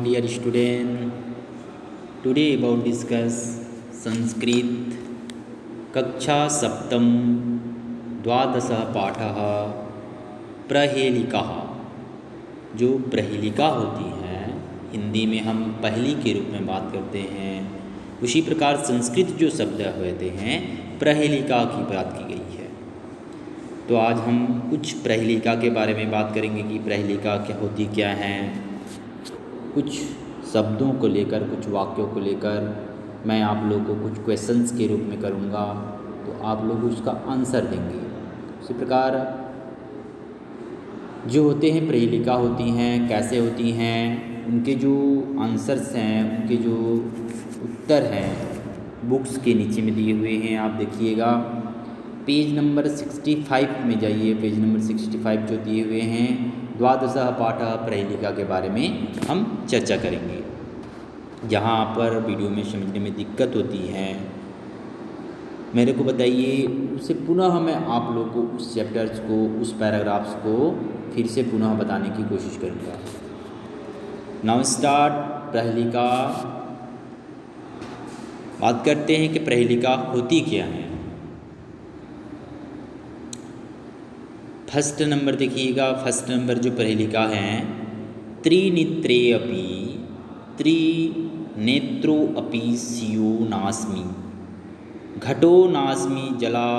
dear student. Today about discuss Sanskrit कक्षा सप्तम द्वादशः पाठः प्रहेलिका। जो प्रहेलिका होती हैं हिंदी में हम पहली के रूप में बात करते हैं, उसी प्रकार संस्कृत जो शब्द होते हैं प्रहेलिका की बात की गई है। तो आज हम कुछ प्रहेलिका के बारे में बात करेंगे कि प्रहेलिका क्या होती क्या हैं। कुछ शब्दों को लेकर, कुछ वाक्यों को लेकर मैं आप लोगों को कुछ क्वेश्चंस के रूप में करूँगा, तो आप लोग उसका आंसर देंगे। इसी प्रकार जो होते हैं प्रहेलिका होती हैं, कैसे होती हैं, उनके जो आंसर्स हैं, उनके जो उत्तर हैं बुक्स के नीचे में दिए हुए हैं। आप देखिएगा पेज नंबर 65 में जाइए। पेज नंबर 65 जो दिए हुए हैं, द्वादशः पाठः प्रहेलिका के बारे में हम चर्चा करेंगे। जहाँ पर वीडियो में समझने में दिक्कत होती है मेरे को बताइए, उससे पुनः मैं आप लोगों को उस चैप्टर्स को, उस पैराग्राफ्स को फिर से पुनः बताने की कोशिश करूँगा। नाउ स्टार्ट प्रहेलिका। बात करते हैं कि प्रहेलिका होती क्या है। फर्स्ट नंबर देखिएगा, फर्स्ट नंबर जो प्रहेलिका हैं, त्रिनेत्रे अपि त्रिनेत्रो अपि स्यो नास्मि घटो नास्मि जला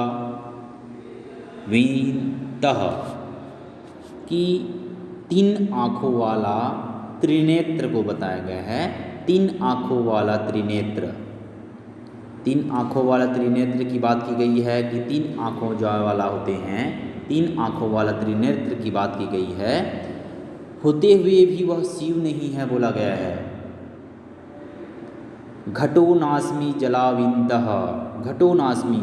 वीतः। कि तीन आँखों वाला त्रिनेत्र को बताया गया है। तीन आँखों वाला त्रिनेत्र, तीन आँखों वाला त्रिनेत्र की बात की गई है कि तीन आँखों जो वाला होते हैं, तीन आँखों वाला त्रिनेत्र की बात की गई है। होते हुए भी वह शिव नहीं है बोला गया है। घटो नास्मि जलाविंतः, घटो नास्मि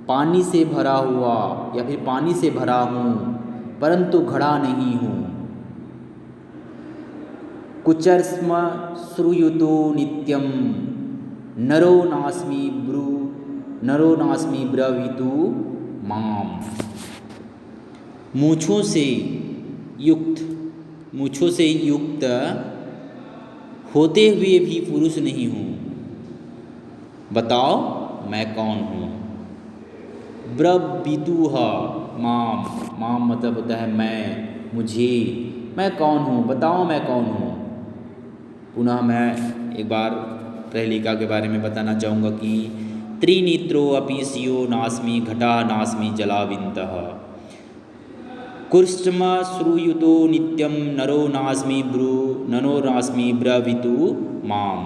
पानी से भरा हुआ या फिर पानी से भरा हूँ परंतु घड़ा नहीं हूँ। कुचर्स्म श्रूयुतो नित्यम नरो नास्मि ब्रवीतु माम। मूँछों से युक्त होते हुए भी पुरुष नहीं हूँ, बताओ मैं कौन हूँ। ब्रवीतुः माम, माम मतलब होता है मैं, मुझे, मैं कौन हूँ, बताओ मैं कौन हूँ। पुनः मैं एक बार प्रहेलिका के बारे में बताना चाहूँगा कि त्रिनेत्रो अपि स्यो नास्मि घटः नास्मि जलाविन्तः। कुर्ष्म श्रूयुतो नित्यम नरो नास्मि ब्रवीतु माम।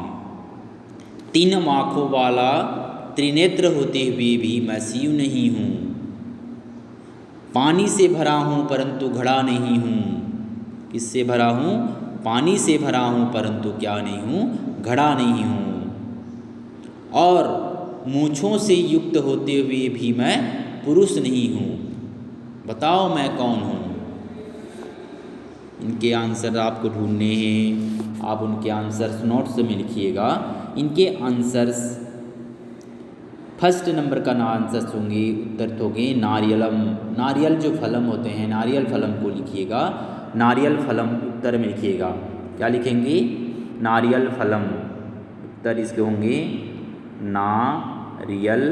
तीन आँखों वाला त्रिनेत्र होते हुए भी मैं शिव नहीं हूँ। पानी से भरा हूँ परंतु घड़ा नहीं हूँ। किससे भरा हूँ? पानी से भरा हूँ परंतु क्या नहीं हूँ? घड़ा नहीं हूँ। और मूँछों से युक्त होते हुए भी मैं पुरुष नहीं हूँ, बताओ मैं कौन हूँ। इनके आंसर आपको ढूंढने हैं। आप उनके आंसर्स नोट्स में लिखिएगा। इनके आंसर्स फर्स्ट नंबर का आंसर्स होंगे, उत्तर होंगे नारियलम। नारियल जो फलम होते हैं, नारियल फलम को लिखिएगा। नारियल फलम उत्तर में लिखिएगा। क्या लिखेंगे? नारियल फलम। उत्तर इसके होंगे नारियल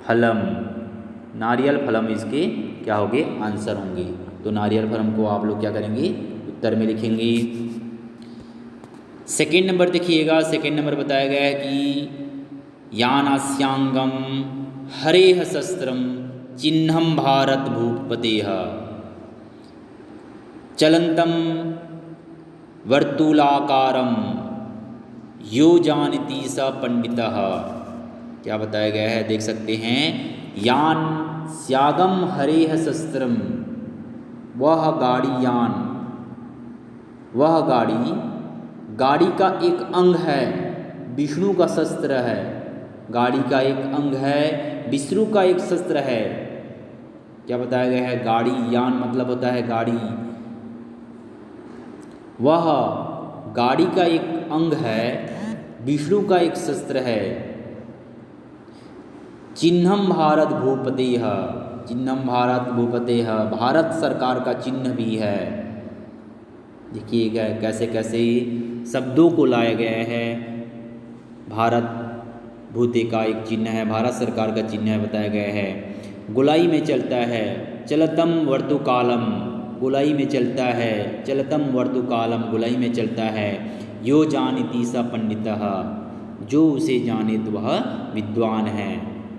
फलम। नारियल फलम इसके क्या होंगे? आंसर होंगे। तो नारियल फलम को आप लोग क्या करेंगे? उत्तर में लिखेंगे। सेकेंड नंबर देखिएगा। सेकेंड नंबर बताया गया है कि यानास्यांगम हरेह शस्त्रम चिन्हम भारत भूपतेः चलंतम वर्तुलाकारम यो जानति स पंडितः। क्या बताया गया है? देख सकते हैं। यान स्यागम हरेह शस्त्रम, वह गाड़ी, यान वह गाड़ी का एक अंग है, विष्णु का शस्त्र है। गाड़ी का एक अंग है, विष्णु का एक शस्त्र है। क्या बताया गया है? गाड़ी, यान मतलब होता है गाड़ी। वह गाड़ी का एक अंग है, विष्णु का एक शस्त्र है। चिन्हम भारत भूपतेः, चिन्हम भारत भूपतेः, भारत सरकार का चिन्ह भी है। देखिएगा कैसे कैसे शब्दों को लाया गया है। भारत भूते का एक चिन्ह है, भारत सरकार का चिन्ह है बताया गया है। गोलाई में चलता है, चलतम वर्तुकालम, गोलाई में चलता है, चलतम वर्तुकालम, गोलाई में चलता है। यो जानिति स पंडितः, जो उसे जाने तो वह विद्वान है,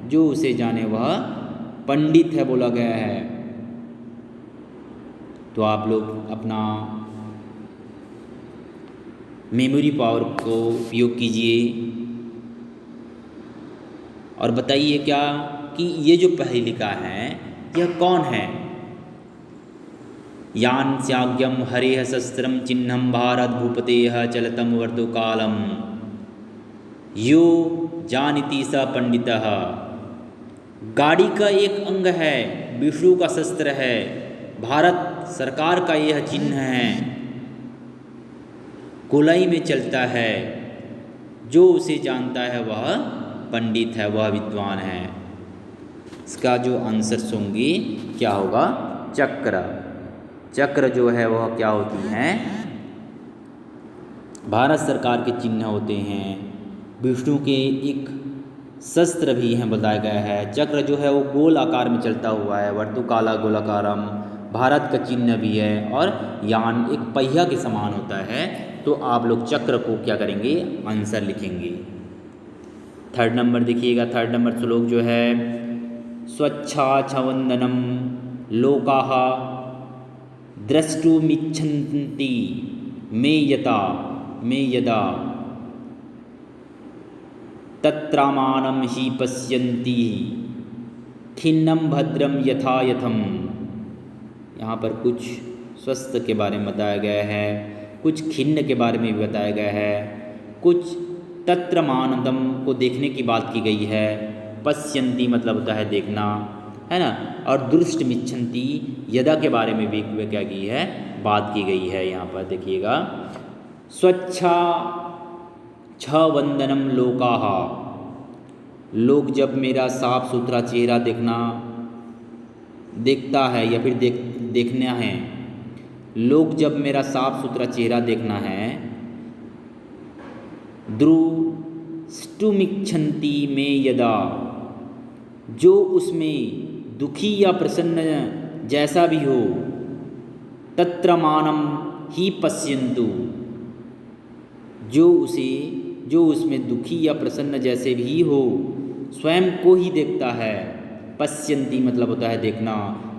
जो उसे जाने वह पंडित है बोला गया है। तो आप लोग अपना मेमोरी पावर को उपयोग कीजिए और बताइए क्या कि ये जो पहेलिका है यह कौन है। यान स्याग्यम हरेह शस्त्रम चिन्हम भारत भूपतेह चलतम वर्तुकालम, यो जानिति स पंडितः, गाड़ी का एक अंग है, विष्णु का शस्त्र है, भारत सरकार का यह चिन्ह है, गोलाई में चलता है, जो उसे जानता है वह पंडित है, वह विद्वान है। इसका जो आंसर होंगे क्या होगा, चक्र। चक्र जो है वह क्या होती हैं, भारत सरकार के चिन्ह होते हैं, विष्णु के एक शस्त्र भी हैं बताया गया है। चक्र जो है वो गोल आकार में चलता हुआ है, वर्तुकाला गोलाकारम, भारत का चिन्ह भी है, और यान एक पहिया के समान होता है। तो आप लोग चक्र को क्या करेंगे, आंसर लिखेंगे। थर्ड नंबर देखिएगा, थर्ड नंबर श्लोक जो है, स्वच्छाच्छवंदनम लोकाः द्रष्टुमिच्छन्ति मे यदा तत्रामानं हि पश्यन्ति खिन्नं भद्रम यथा यथम। यहाँ पर कुछ स्वस्थ के बारे में बताया गया है, कुछ खिन्न के बारे में भी बताया गया है, कुछ तत्रमानंदम को देखने की बात की गई है, पश्यन्ति मतलब होता है देखना, है ना, और दृष्टमिच्छन्ति यदा के बारे में भी क्या की है, बात की गई है। यहाँ पर देखिएगा, स्वच्छा छ वंदनम लोकाः, लोग जब मेरा साफ सुथरा चेहरा देखता है या फिर देखना है, लोग जब मेरा साफ सुथरा चेहरा देखना है, दृष्टुमिच्छन्ति मे यदा, जो उसमें दुखी या प्रसन्न जैसा भी हो, तत्रमानं ही पश्यन्तु, जो उसमें दुखी या प्रसन्न जैसे भी हो स्वयं को ही देखता है। पश्यन्ति मतलब होता है देखना,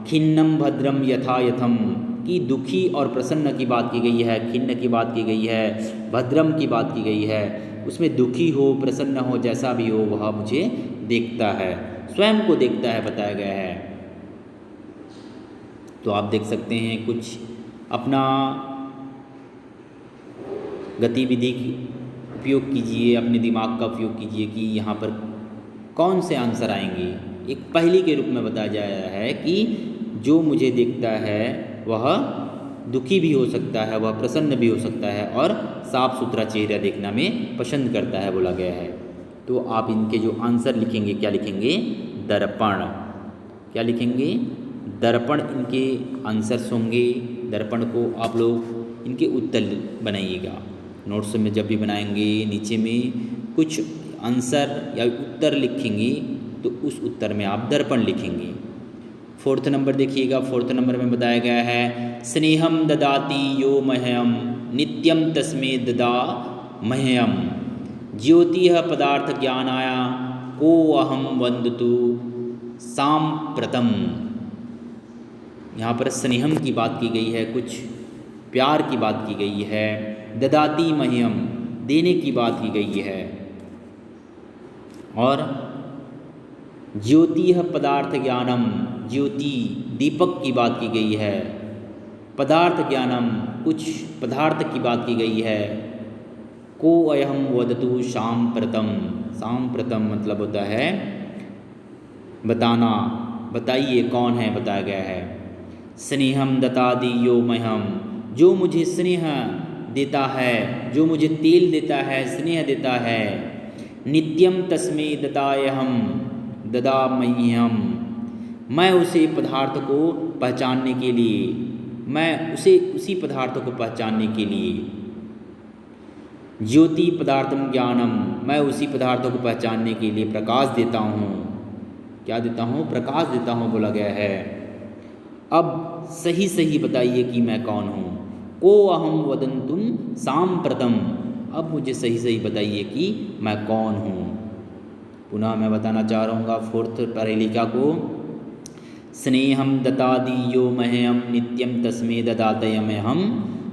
खिन्नम भद्रम यथा यथम, की दुखी और प्रसन्न की बात की गई है, खिन्न की बात की गई है, भद्रम की बात की गई है, उसमें दुखी हो प्रसन्न हो जैसा भी हो वह मुझे देखता है, स्वयं को देखता है बताया गया है। तो आप देख सकते हैं, कुछ अपना गतिविधि उपयोग कीजिए, अपने दिमाग का उपयोग कीजिए कि यहाँ पर कौन से आंसर आएंगे। एक पहेली के रूप में बताया जाया है कि जो मुझे देखता है वह दुखी भी हो सकता है, वह प्रसन्न भी हो सकता है, और साफ सुथरा चेहरा देखना में पसंद करता है बोला गया है। तो आप इनके जो आंसर लिखेंगे, क्या लिखेंगे, दर्पण। क्या लिखेंगे, दर्पण इनके आंसर्स होंगे। दर्पण को आप लोग इनके उत्तर बनाइएगा। नोट्स में जब भी बनाएंगे नीचे में कुछ आंसर या उत्तर लिखेंगे तो उस उत्तर में आप दर्पण लिखेंगे। फोर्थ नंबर देखिएगा, फोर्थ नंबर में बताया गया है, स्नेहम ददाति यो मह्यम नित्यम तस्मे ददा मह्यम, ज्योतिः पदार्थ ज्ञानाय को अहम वंदतु सांप्रतम। यहाँ पर स्नेहम की बात की गई है, कुछ प्यार की बात की गई है। ददाति मह्यम देने की बात की गई है, और ज्योतिः पदार्थ ज्ञानम, ज्योति दीपक की बात की गई है। पदार्थ ज्ञानम कुछ पदार्थ की बात की गई है। को अयम वदतु सांप्रतम, सांप्रतम मतलब होता है बताना, बताइए कौन है बताया गया है। स्नेहम दतादि यो मह्यम, जो मुझे स्नेह देता है, जो मुझे तेल देता है, स्नेह देता है। नित्यम तस्मे दतायहम ददा मह्यम, मैं उसे पदार्थ को पहचानने के लिए मैं उसी पदार्थ को पहचानने के लिए, ज्योति पदार्थम ज्ञानम, मैं उसी पदार्थों को पहचानने के लिए प्रकाश देता हूँ। क्या देता हूँ? प्रकाश देता हूँ बोला गया है। अब सही सही बताइए कि मैं कौन हूँ। को अहम वदंतुम सांप्रतम, अब मुझे सही सही बताइए कि मैं कौन हूँ। पुनः मैं बताना चाह रहा हूँ फोर्थ परहेलिका को। स्नेहम दतादि यो मह्यम नित्यम तस्मे ददातयमहम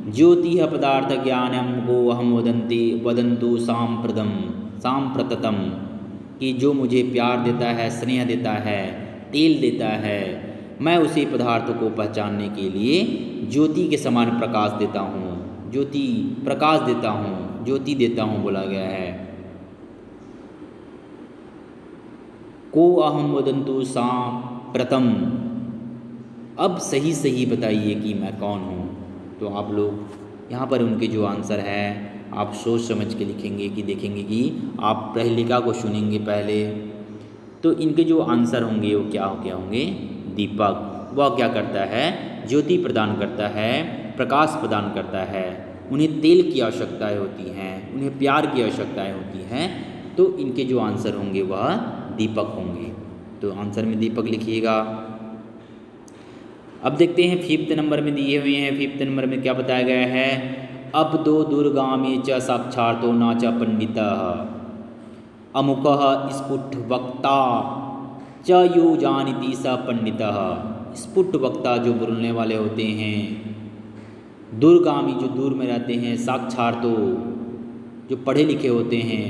ज्योतिः पदार्थ ज्ञानम को अहम वदंतु सांप्रतम, कि जो मुझे प्यार देता है, स्नेह देता है, तेल देता है, मैं उसी पदार्थ को पहचानने के लिए ज्योति के समान प्रकाश देता हूँ, ज्योति प्रकाश देता हूँ, ज्योति देता हूँ बोला गया है। को अहम वदंतु सांप्रतम, अब सही सही बताइए कि मैं कौन हूँ। तो आप लोग यहाँ पर उनके जो आंसर है आप सोच समझ के लिखेंगे कि देखेंगे कि आप परहेलिका को सुनेंगे पहले, तो इनके जो आंसर होंगे वो क्या होंगे। दीपक, वह क्या करता है? ज्योति प्रदान करता है, प्रकाश प्रदान करता है। उन्हें तेल की आवश्यकताएं होती हैं, उन्हें प्यार की आवश्यकताएं होती हैं, तो इनके जो आंसर होंगे वह दीपक होंगे। तो आंसर में दीपक लिखिएगा। अब देखते हैं फिफ्थ नंबर में दिए हुए हैं। फिफ्थ नंबर में क्या बताया गया है? अब दो दुर्गामी च साक्षातो न च पंडितः अमुकः स्फुट वक्ता च यो जानिति स पंडितः। स्फुट वक्ता जो बोलने वाले होते हैं, दूरगामी जो दूर में रहते हैं, साक्षातो जो पढ़े लिखे होते हैं,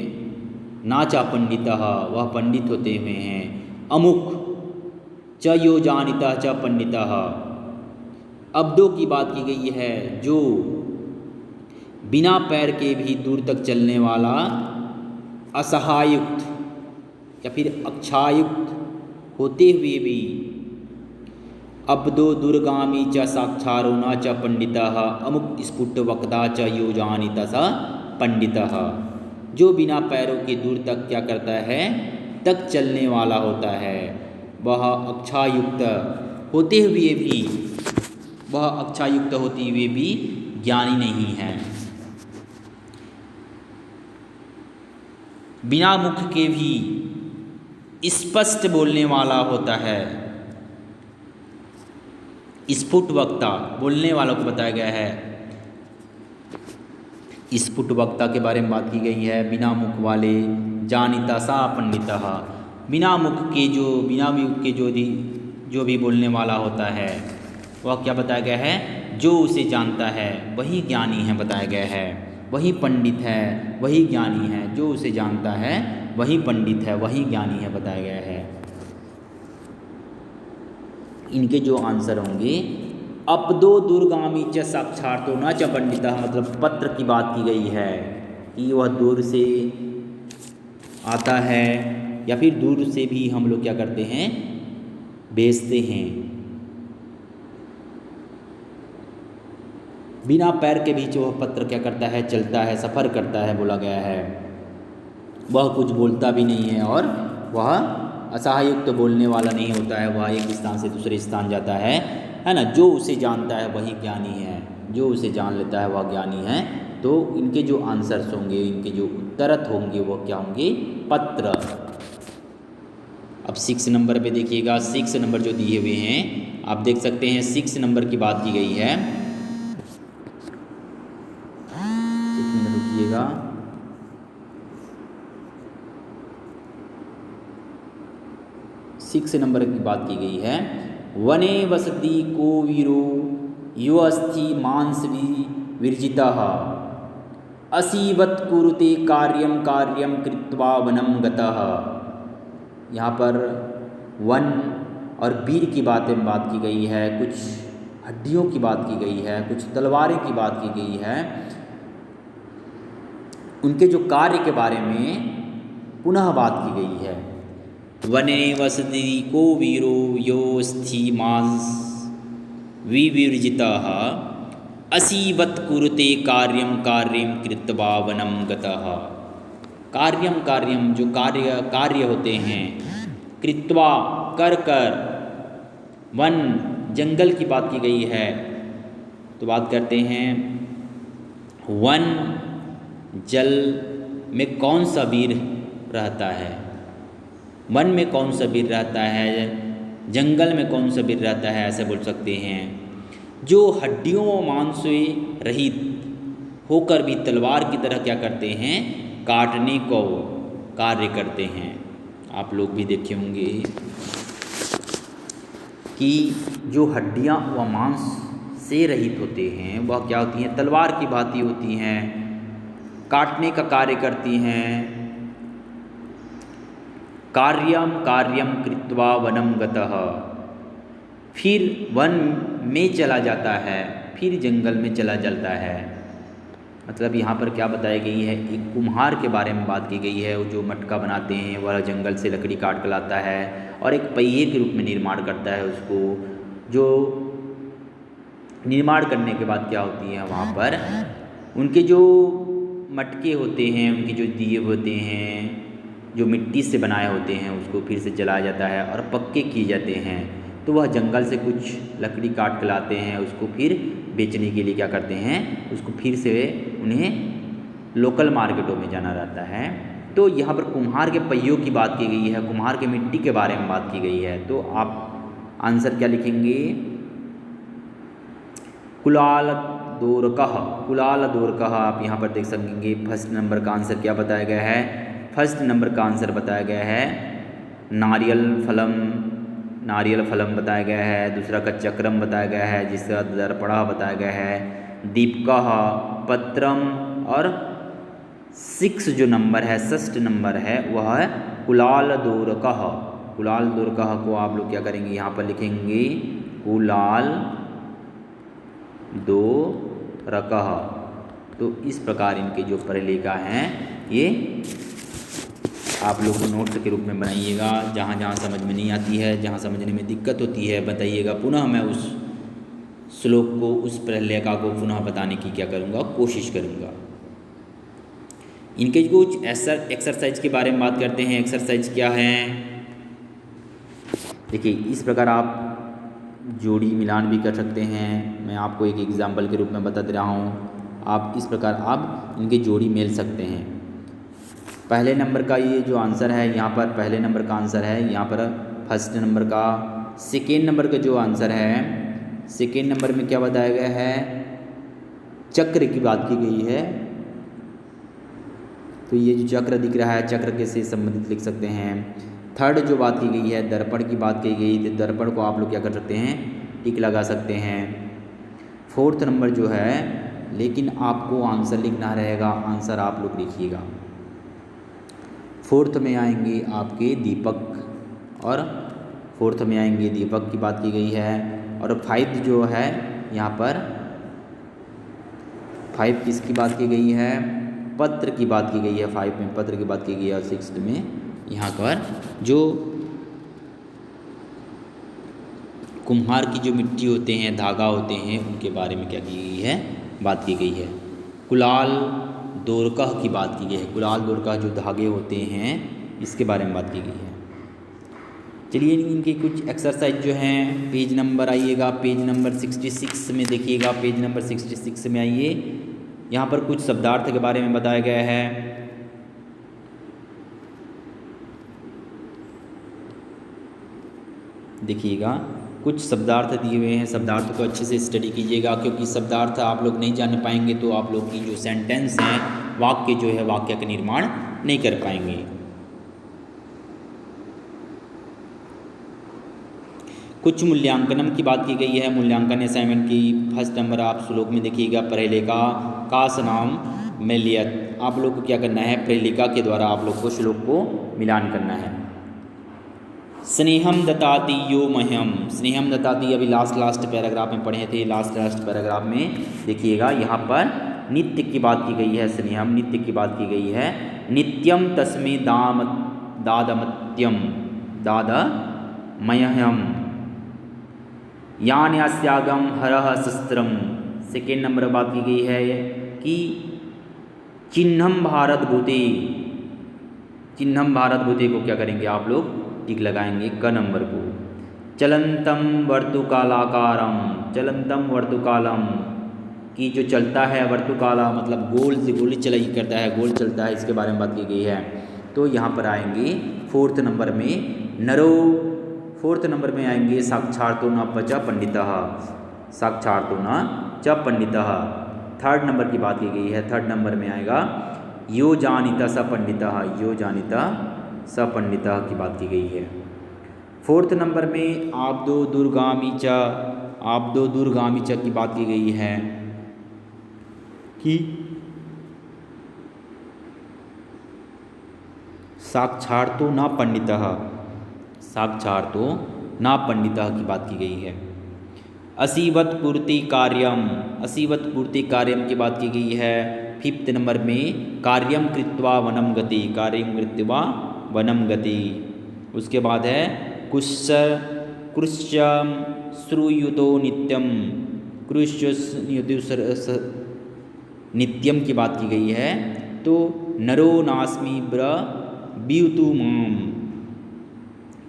नाचा पंडितः वह पंडित होते हुए हैं, अमुक च यो जानिता च पंडितः। अब दो की बात की गई है, जो बिना पैर के भी दूर तक चलने वाला, असहायुक्त या फिर अक्षायुक्त होते हुए भी, अब दो दुर्गामी च साक्षारो न च पंडितः अमुक स्फुट वक्ता च यो जानिता स पंडितः। जो बिना पैरों के दूर तक क्या करता है? तक चलने वाला होता है, वह अक्षायुक्त होते हुए भी, वह अक्षायुक्त होते हुए भी ज्ञानी नहीं है। बिना मुख के भी स्पष्ट बोलने वाला होता है। स्फुट वक्ता बोलने वालों को बताया गया है। स्फुट वक्ता के बारे में बात की गई है। बिना मुख वाले जानिता सा पंडितः, बिना मुख के जो भी बोलने वाला होता है, वह क्या बताया गया है? जो उसे जानता है वही ज्ञानी है बताया गया है, वही पंडित है, वही ज्ञानी है। जो उसे जानता है वही पंडित है, वही ज्ञानी है बताया गया है। इनके जो आंसर होंगे, अपदो दुर्गामी च साक्षातो न च पंडितः, मतलब पत्र की बात की गई है कि वह दूर से आता है, या फिर दूर से भी हम लोग क्या करते हैं? बेचते हैं। बिना पैर के बीच वह पत्र क्या करता है? चलता है, सफ़र करता है बोला गया है। वह कुछ बोलता भी नहीं है और वह असहायुक्त बोलने वाला नहीं होता है, वह एक स्थान से दूसरे स्थान जाता है ना। जो उसे जानता है वही ज्ञानी है, जो उसे जान लेता है वह ज्ञानी है। तो इनके जो आंसर्स होंगे, इनके जो उत्तरत होंगे वो क्या होंगे? पत्र। अब 6 नंबर पे देखिएगा। 6 नंबर जो दिए हुए हैं आप देख सकते हैं, 6 नंबर की बात की गई है। एक मिनट रुकिएगा। सिक्स नंबर की बात की गई है। वने वसति को वीरो यो अस्थि मांसवी विर्जितः असीवत कुरुते कार्यम कार्यम कृत्वा वनम गतः। यहाँ पर वन और वीर की बात की गई है, कुछ हड्डियों की बात की गई है, कुछ तलवारें की बात की गई है। उनके जो कार्य के बारे में पुनः बात की गई है। वने वसति को वीरो योस्थि मांस विविर्जितः असीवत कुरुते कार्यम कार्यम कृत्वा वनम गतः। कार्यम कार्यम जो कार्य होते हैं, कृत्वा कर वन जंगल की बात की गई है, तो बात करते हैं वन जल में कौन सा वीर रहता है। वन में कौन सा वीर रहता है, जंगल में कौन सा वीर रहता है, ऐसे बोल सकते हैं। जो हड्डियों व मांस से रहित होकर भी तलवार की तरह क्या करते हैं, काटने को कार्य करते हैं। आप लोग भी देखे होंगे कि जो हड्डियां व मांस से रहित होते हैं वह क्या होती हैं, तलवार की भांति होती हैं, काटने का कार्य करती हैं। कार्यम कार्यम कृत्वा वनम गतः, फिर वन में चला जाता है, फिर जंगल में चला जाता है। मतलब यहाँ पर क्या बताई गई है, एक कुम्हार के बारे में बात की गई है। वो जो मटका बनाते हैं वह जंगल से लकड़ी काट कर लाता है और एक पहिए के रूप में निर्माण करता है उसको। जो निर्माण करने के बाद क्या होती है, वहाँ पर उनके जो मटके होते हैं, उनके जो दिए होते हैं, जो मिट्टी से बनाए होते हैं, उसको फिर से जलाया जाता है और पक्के किए जाते हैं। तो वह जंगल से कुछ लकड़ी काट के लाते हैं, उसको फिर बेचने के लिए क्या करते हैं, उसको फिर से उन्हें लोकल मार्केटों में जाना रहता है। तो यहाँ पर कुम्हार के पहियों की बात की गई है, कुम्हार के मिट्टी के बारे में बात की गई है। तो आप आंसर क्या लिखेंगे, कुलाल दोरकह, कुलाल दोरकह। आप यहाँ पर देख सकेंगे फर्स्ट नंबर का आंसर क्या बताया गया है, फर्स्ट नंबर का आंसर बताया गया है नारियल फलम, नारियल फलम बताया गया है। दूसरा का चक्रम बताया गया है, जिसका दर्पणा बताया गया है, दीपकः, पत्रम, और 6 जो नंबर है, षष्ठ नंबर है, वह है कुलाल दोरकः। कुलाल दोरकः को आप लोग क्या करेंगे, यहाँ पर लिखेंगे कुलाल दोरकः। तो इस प्रकार इनके जो प्रलेखा हैं ये आप लोग नोट्स के रूप में बनाइएगा। जहाँ जहाँ समझ में नहीं आती है, जहाँ समझने में दिक्कत होती है, बताइएगा। पुनः मैं उस श्लोक को, उस प्रलेखा को पुनः बताने की क्या करूँगा, कोशिश करूँगा। इनके कुछ एक्सरसाइज के बारे में बात करते हैं। एक्सरसाइज क्या है, देखिए इस प्रकार आप जोड़ी मिलान भी कर सकते हैं। मैं आपको एक एग्जाम्पल के रूप में बता दे रहा हूँ। आप इस प्रकार आप इनके जोड़ी मेल सकते हैं। पहले नंबर का ये जो आंसर है, यहाँ पर पहले नंबर का आंसर है, यहाँ पर फर्स्ट नंबर का। सेकेंड नंबर का जो आंसर है, सेकेंड नंबर में क्या बताया गया है, चक्र की बात की गई है। तो ये जो चक्र दिख रहा है, चक्र के से संबंधित लिख सकते हैं। थर्ड जो बात की गई है, दर्पण की बात की गई, तो दर्पण को आप लोग क्या कर सकते हैं, टिक लगा सकते हैं। फोर्थ नंबर जो है, लेकिन आपको आंसर लिखना रहेगा, आंसर आप लोग लिखिएगा। फोर्थ में आएंगे आपके दीपक, और फोर्थ में आएंगे दीपक की बात की गई है। और 5 जो है, यहाँ पर 5 किसकी बात की गई है, पत्र की बात की गई है। 5 में पत्र की बात की गई है, और 6 में यहाँ पर जो कुम्हार की जो मिट्टी होते हैं, धागा होते हैं, उनके बारे में क्या की गई है, बात की गई है। कुलाल दोरकह की बात की गई है, कुलाल दोरकह जो धागे होते हैं, इसके बारे में बात की गई है। चलिए इनकी कुछ एक्सरसाइज जो हैं, पेज नंबर आइएगा, पेज नंबर 66 में देखिएगा। पेज नंबर 66 में आइए, यहाँ पर कुछ शब्दार्थ के बारे में बताया गया है। देखिएगा, कुछ शब्दार्थ दिए हुए हैं, शब्दार्थ को अच्छे से स्टडी कीजिएगा, क्योंकि शब्दार्थ आप लोग नहीं जान पाएंगे तो आप लोग की जो सेंटेंस हैं, वाक्य जो है, वाक्य का निर्माण नहीं कर पाएंगे। कुछ मूल्यांकनम की बात की गई है, मूल्यांकन असाइनमेंट की। फर्स्ट नंबर आप श्लोक में देखिएगा, प्रलेखा का सनाम मेलियत। आप लोग को क्या करना है, प्रलेखा के द्वारा आप लोग को श्लोक को मिलान करना है। स्नेहम दताति यो मह्यम, स्नेहम दताति अभी लास्ट पैराग्राफ में पढ़े थे। लास्ट पैराग्राफ में देखिएगा, यहाँ पर नित्य की बात की गई है, स्नेहम नित्य की बात की गई है। नित्यम तस्मे दादमत्यम दादमयहम यान्यास्यागम हरह शस्त्रम। सेकेंड नंबर बात की गई है कि चिन्हम भारत भूते, चिन्हम भारत भूते को क्या करेंगे आप लोग, टिक लगाएंगे क नंबर को। चलंतम वर्तुकालाकारम, चलंतम वर्तुकालम, कि जो चलता है वर्तुकाला मतलब गोल से गोली चलाई करता है, गोल चलता है, इसके बारे में बात की गई है। तो यहाँ पर आएंगे 4th नंबर में नरो, 4th नंबर में आएंगे साक्षार्तो न च पंडितः, साक्षार्तो न च पंडितः। 3rd नंबर की बात की गई है, 3rd नंबर में आएगा यो जानिता स पंडितः, यो जानिता स पंडितः की बात की गई है। 4th नंबर में आब्दो दुर्गामी च, आब्दो दुर्गामी च की बात की गई है कि साक्षार्तो न पंडितः, साक्षार्तो न पंडितः की बात की गई है। असीवत पूर्ति कार्यम, असीवत पूर्ति कार्यम की बात की गई है। 5th नंबर में कार्यम कृत्वा वनम गति, कार्यम कृत्वा वनम गति। उसके बाद है कृष्यम श्रूयुतो नित्यम, नित्यम की बात की गई है। तो नरो नास्मि ब्रवीतु माम,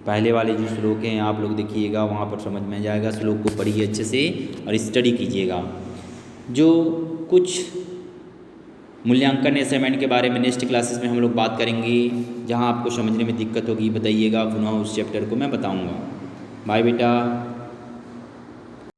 पहले वाले जो श्लोक हैं आप लोग देखिएगा, वहाँ पर समझ में आ जाएगा। श्लोक को पढ़िए अच्छे से और स्टडी कीजिएगा। जो कुछ मूल्यांकन असाइनमेंट के बारे में नेक्स्ट क्लासेस में हम लोग बात करेंगे। जहाँ आपको समझने में दिक्कत होगी बताइएगा, पुनः उस चैप्टर को मैं बताऊँगा। बाय बेटा।